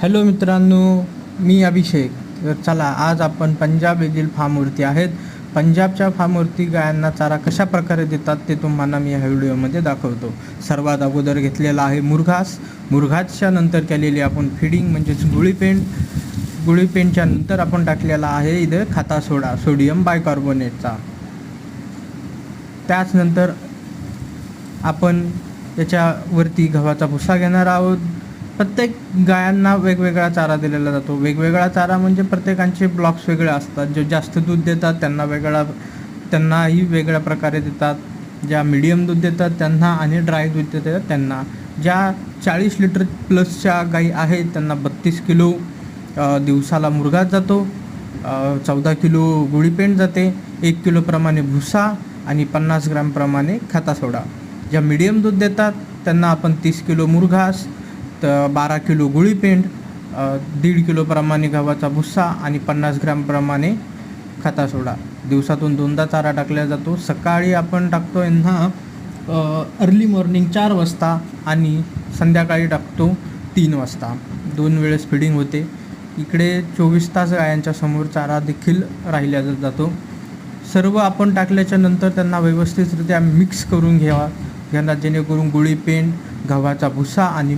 Hello मित्रांनो, मी अभिषेक. तर चला, आज आपण पंजाब येथील फार्मवरती आहेत. पंजाबच्या फार्मवरती गायांना चारा कशा प्रकारे देतात ते तुम्हाला मी ह्या व्हिडिओमध्ये दाखवतो. सर्वात अगोदर घेतलेला आहे मुरघास. मुरघासच्या नंतर केलेली आपण फिडिंग म्हणजेच गुळीपेंडच्या नंतर आपण टाकलेला आहे इथे खाता सोडा, सोडियम बायकार्बोनेटचा. त्याचनंतर आपण याच्यावरती गव्हाचा भुसा घेणार आहोत. प्रत्येक गायांना वेगवेगळा चारा दिलेला जातो. वेगवेगळा चारा म्हणजे प्रत्येकांचे ब्लॉक्स वेगळे असतात. जे जास्त दूध देतात त्यांनाही वेगळ्या प्रकारे देतात. ज्या मीडियम दूध देतात त्यांना आणि ड्राय दूध देतात त्यांना. ज्या 40 लिटर प्लसच्या गाई आहेत त्यांना 32 किलो दिवसाला मुरघास जातो, 14 किलो गुळीपेंड जाते, 1 किलोप्रमाणे भुसा आणि 50 ग्रॅमप्रमाणे खाता सोडा. ज्या मीडियम दूध देतात त्यांना आपण 30 किलो मुरघास, 12 किलो गुळीपेंड, 1.5 किलोप्रमाणे गव्हाचा भुस्सा आणि 50 ग्रॅमप्रमाणे खाता सोडा. दिवसातून 2दा चारा टाकला जातो. सकाळी आपण टाकतो यांना अर्ली मॉर्निंग 4 वाजता आणि संध्याकाळी टाकतो 3 वाजता. 2 वेळेस फिडिंग होते. इकडे 24 तास गायांच्या समोर चारा देखील राहिला जातो. सर्व आपण टाकल्याच्या नंतर त्यांना व्यवस्थितरित्या मिक्स करून घेणार, जेणेकरून गुळीपेंड, गव्हाचा भुसा आणि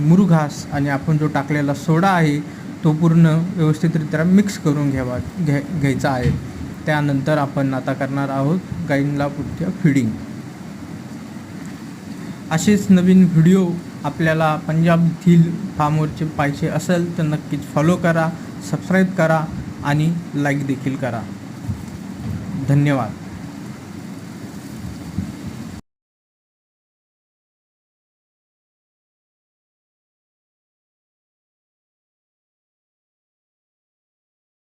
आणि आपण जो टाकलेला सोडा आहे तो पूर्ण व्यवस्थितरित्या मिक्स करून घ्यायचा आहे. त्यानंतर आपण आता करणार आहोत गाईंना पुढच्या फिडिंग. असेच नवीन व्हिडिओ आपल्याला पंजाबतील फार्मवरचे पाहिजे असेल तर नक्कीच फॉलो करा, सबस्क्राईब करा आणि लाईक देखील करा. धन्यवाद.